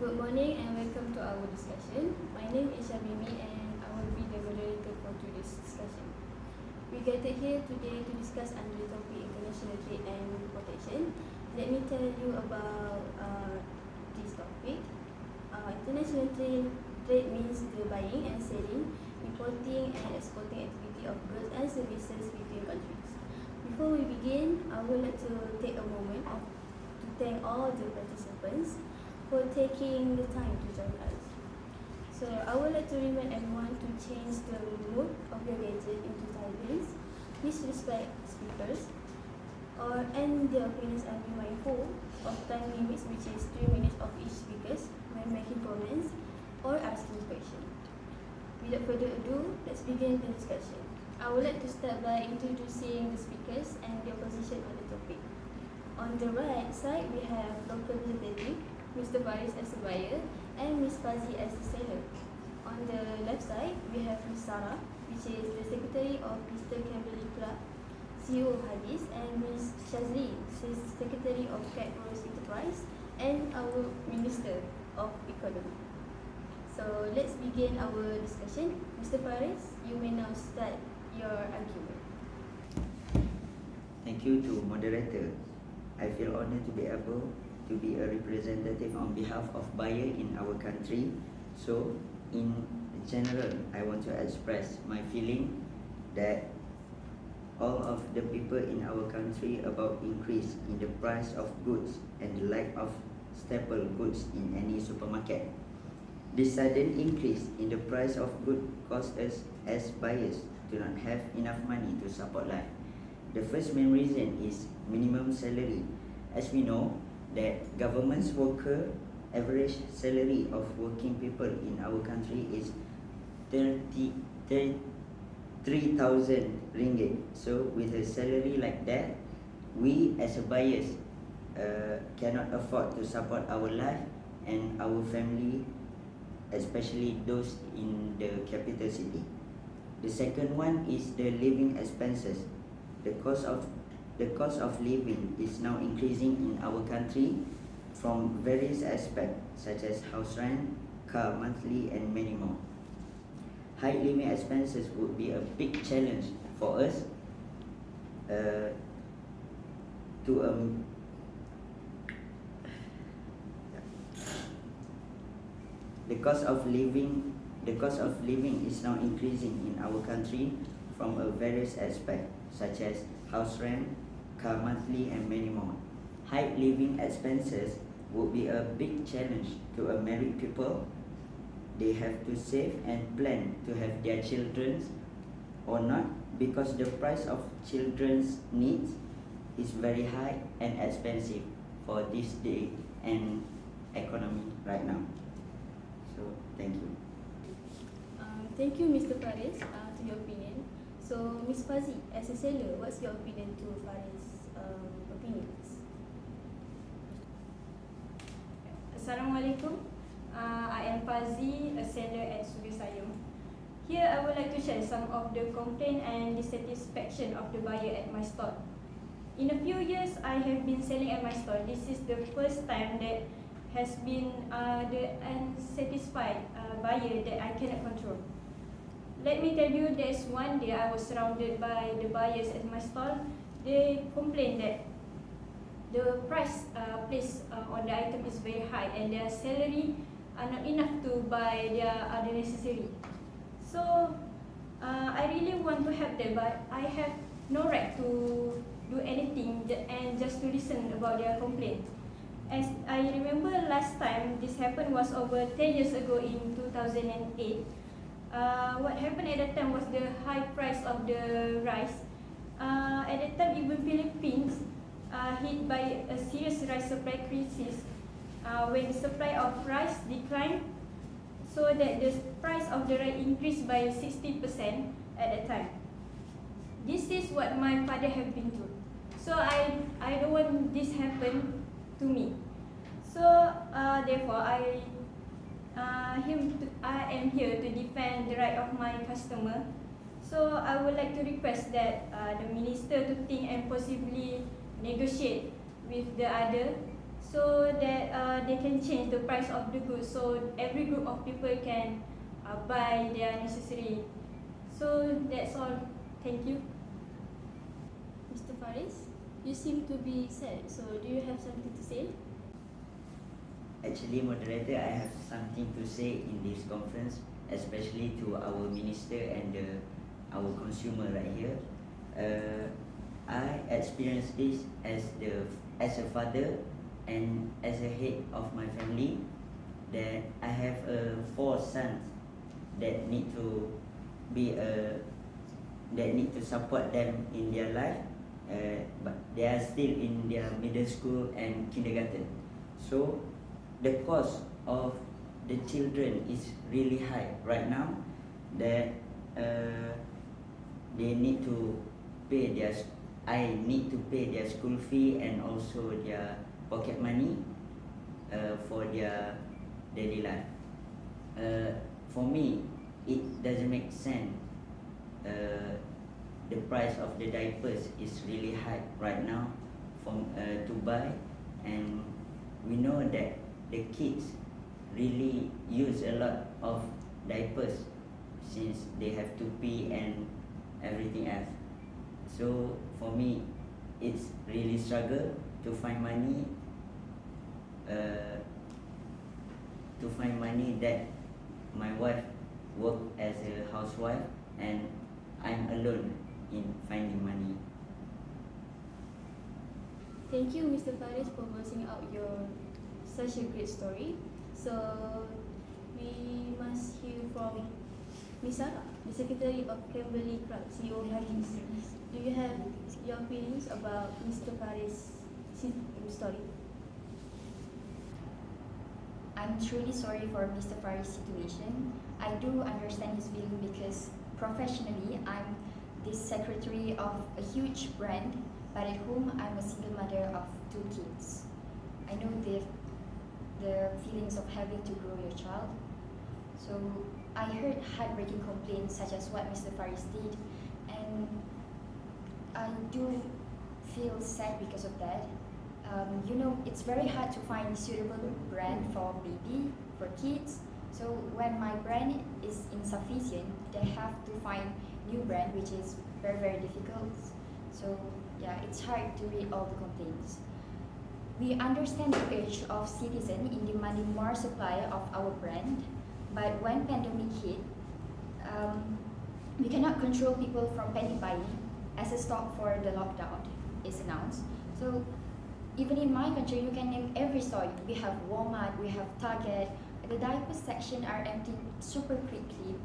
Good morning and welcome to our discussion. My name is Shamimi and I will be the moderator for today's discussion. We gathered here today to discuss under the topic international trade and protection. Let me tell you about this topic. International trade means the buying and selling, importing and exporting activity of goods and services between countries. Before we begin, I would like to take a moment to thank all the participants for taking the time to join us. So I would like to remind everyone to change the mode of your gadget into silence. Please respect speakers and their opinions and be mindful of time limits, which is 3 minutes of each speaker when making comments or asking questions. Without further ado, let's begin the discussion. I would like to start by introducing the speakers and their position on the topic. On the right side, we have local representative, Mr. Faris as a buyer and Ms. Fazi as a seller. On the left side, we have Ms. Sarah, which is the Secretary of Mr. Kimberly Club, CEO of Hadis, and Ms. Shazli, Secretary of Cat Rose Enterprise, and our Minister of Economy. So let's begin our discussion. Mr. Faris, you may now start your argument. Thank you to moderator. I feel honored to be able to be a representative on behalf of buyer in our country. So in general, I want to express my feeling that all of the people in our country about increase in the price of goods and lack of staple goods in any supermarket. This sudden increase in the price of goods causes us as buyers do not have enough money to support life. The first main reason is minimum salary. As we know, that government's worker average salary of working people in our country is 3,000 ringgit. So with a salary like that, we as a buyers cannot afford to support our life and our family, especially those in the capital city. The second one is the living expenses. The cost of living is now increasing in our country from various aspects such as house rent, car monthly, and many more. High living expenses would be a big challenge for us The cost of living is now increasing in our country from a various aspects such as house rent, car monthly, and many more. High living expenses would be a big challenge to a married people. They have to save and plan to have their children or not, because the price of children's needs is very high and expensive for this day and economy right now. So thank you. Thank you, Mr. Faris, to your opinion. So, Ms. Fazi, as a seller, what's your opinion to Faris' opinions? Assalamualaikum. I am Fazi, a seller at Sugesayong. Here, I would like to share some of the complaint and dissatisfaction of the buyer at my store. In a few years, I have been selling at my store. This is the first time that has been the unsatisfied buyer that I cannot control. Let me tell you, there's one day I was surrounded by the buyers at my stall. They complained that the price placed on the item is very high and their salary are not enough to buy their other necessary. So I really want to help them, but I have no right to do anything and just to listen about their complaint. As I remember last time this happened was over 10 years ago in 2008. What happened at that time was the high price of the rice. At that time, even Philippines hit by a serious rice supply crisis when the supply of rice declined, so that the price of the rice increased by 60% at that time. This is what my father have been through. So I don't want this happen to me. So therefore I am here to defend the right of my customer. So I would like to request that the minister to think and possibly negotiate with the other, so that they can change the price of the goods, so every group of people can buy their necessary. So that's all. Thank you. Mr. Faris, you seem to be sad, so do you have something to say? Actually, moderator, I have something to say in this conference, especially to our minister and our consumer right here. I experienced this as a father and as a head of my family, that I have 4 sons that need to that need to support them in their life, but they are still in their middle school and kindergarten. So the cost of the children is really high right now, that they need to pay their I need to pay their school fee and also their pocket money for their daily life. For me, it doesn't make sense. The price of the diapers is really high right now to buy, and we know that the kids really use a lot of diapers since they have to pee and everything else. So for me, it's really struggle to find money that my wife work as a housewife and I'm alone in finding money. Thank you, Mr. Faris, for voicing out your such a great story. So we must hear from Ms. Sarah, the Secretary of Kimberly Clark, CEO of Haggis. Do you have your feelings about Mr. Faris' story? I'm truly sorry for Mr. Faris' situation. I do understand his feeling because professionally I'm the secretary of a huge brand, but at home I'm a single mother of 2 kids. I know the feelings of having to grow your child. So I heard heartbreaking complaints such as what Mr. Faris did, and I do feel sad because of that. It's very hard to find suitable brand for baby, for kids. So when my brand is insufficient, they have to find new brand, which is very, very difficult. So yeah, it's hard to read all the complaints. We understand the urge of citizens in demanding more supply of our brand, but when pandemic hit, we cannot control people from panic buying as a stop for the lockdown is announced. So even in my country, you can name every store. We have Walmart, we have Target. The diaper section are emptied super quickly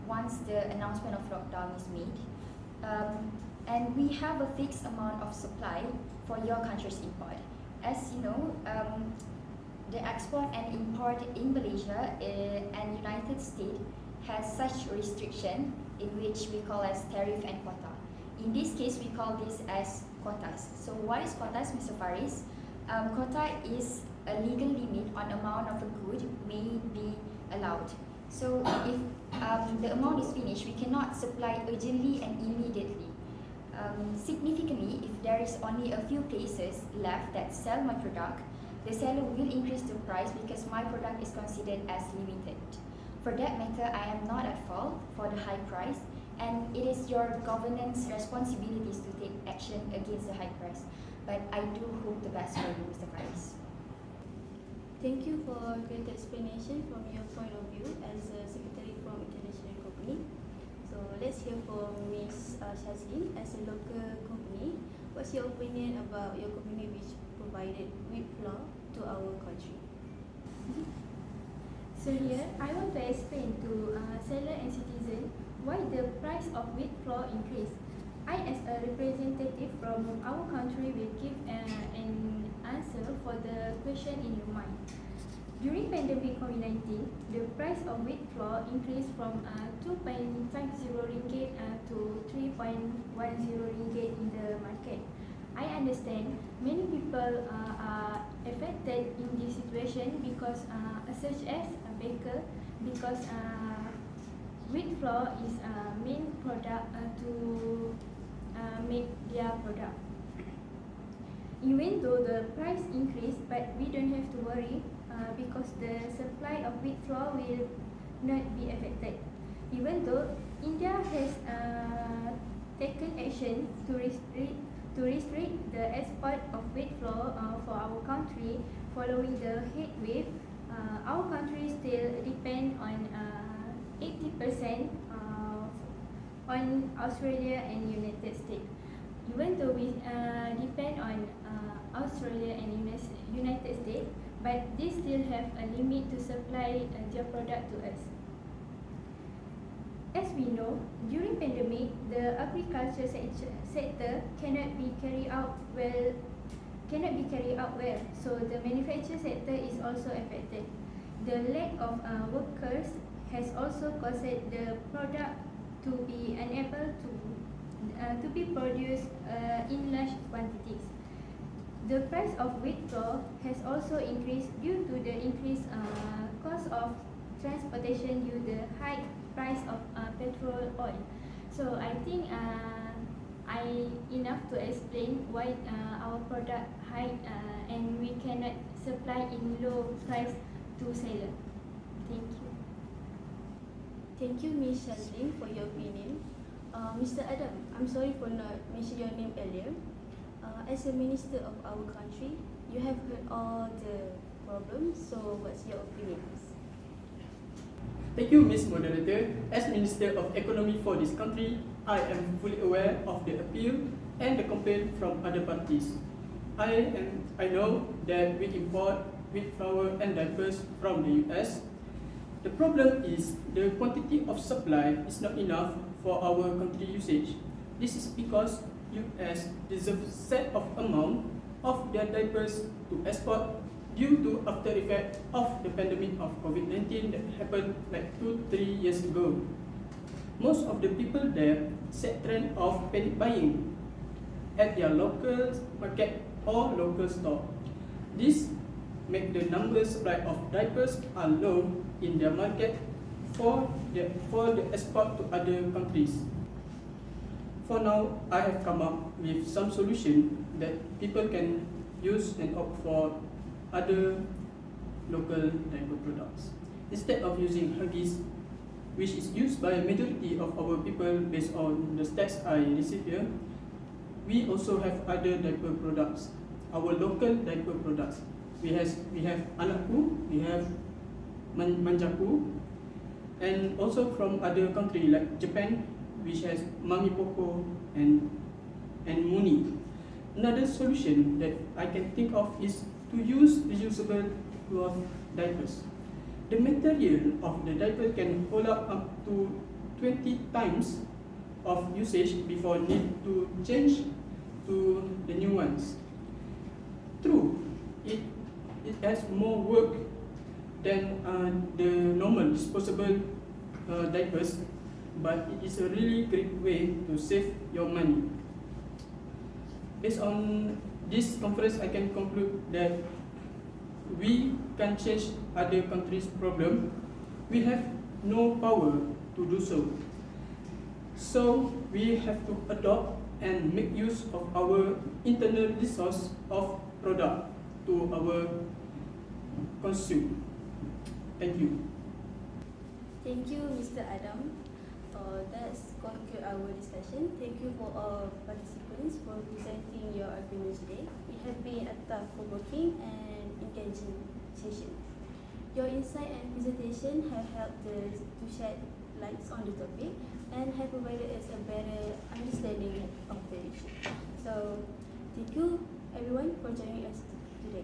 once the announcement of lockdown is made. And we have a fixed amount of supply for your country's import. As you know, the export and import in Malaysia and United States has such restriction in which we call as tariff and quota. In this case, we call this as quotas. So what is quotas, Mr. Faris? Quota is a legal limit on amount of a good may be allowed. So if the amount is finished, we cannot supply urgently and immediately. Significantly, if there is only a few places left that sell my product, the seller will increase the price because my product is considered as limited. For that matter, I am not at fault for the high price, and it is your governance responsibilities to take action against the high price. But I do hope the best for you, Mr. Price. Thank you for a great explanation from your point of view as a secretary from international company. So let's hear from Ms. Shazlin as a local company. What's your opinion about your company which provided wheat flour to our country? So here, I want to explain to seller and citizen why the price of wheat flour increased. I, as a representative from our country, will give an answer for the question in your mind. During pandemic COVID-19, the price of wheat flour increased from 2.50 ringgit to 3.10 ringgit in the market. I understand many people are affected in this situation because such as a baker, because wheat flour is a main product to make their product. Even though the price increased, but we don't have to worry because the supply of wheat flour will not be affected. Even though India has taken action to restrict the export of wheat flour for our country following the heat wave, our country still depend on 80% on Australia and United States. Even though we depend on Australia and United States, but they still have a limit to supply their product to us. As we know, during pandemic, the agriculture sector cannot be carried out well. So the manufacturing sector is also affected. The lack of workers has also caused the product to be unable to be produced in large quantities. The price of wheat flour has also increased due to the increased cost of transportation due to the high price of petrol oil. So I think I enough to explain why our product high and we cannot supply in low price to seller. Thank you. Thank you, Ms. Shazlin, for your opinion. Mr. Adam, I'm sorry for not mentioning your name earlier. As a minister of our country, you have heard all the problems, so what's your opinions? Thank you, Ms. Moderator. As Minister of Economy for this country, I am fully aware of the appeal and the complaint from other parties. I know that we import wheat flour and diapers from the US. The problem is the quantity of supply is not enough for our country usage. This is because US deserves set of amount of their diapers to export due to after effect of the pandemic of COVID-19 that happened like 2-3 years ago. Most of the people there set trend of panic buying at their local market or local store. This make the number supply of diapers are low in their market for the export to other countries. For now, I have come up with some solution that people can use and opt for other local diaper products. Instead of using Huggies, which is used by a majority of our people based on the stats I received here, we also have other diaper products, our local diaper products. We have Anakku, we have Manjaku, and also from other country like Japan, which has Mami Poco and Muni. Another solution that I can think of is to use reusable cloth diapers. The material of the diaper can hold up to 20 times of usage before need to change to the new ones. True, it has more work than the normal disposable diapers, but it is a really great way to save your money. Based on this conference, I can conclude that we can change other countries' problem. We have no power to do so. So we have to adopt and make use of our internal resource of product to our consume. Thank you. Thank you, Mr. Adam. That's conclude our discussion. Thank you for all participants for presenting your arguments today. It has been a thought-provoking and engaging session. Your insight and presentation have helped us to shed light on the topic and have provided us a better understanding of the issue. So, thank you everyone for joining us today.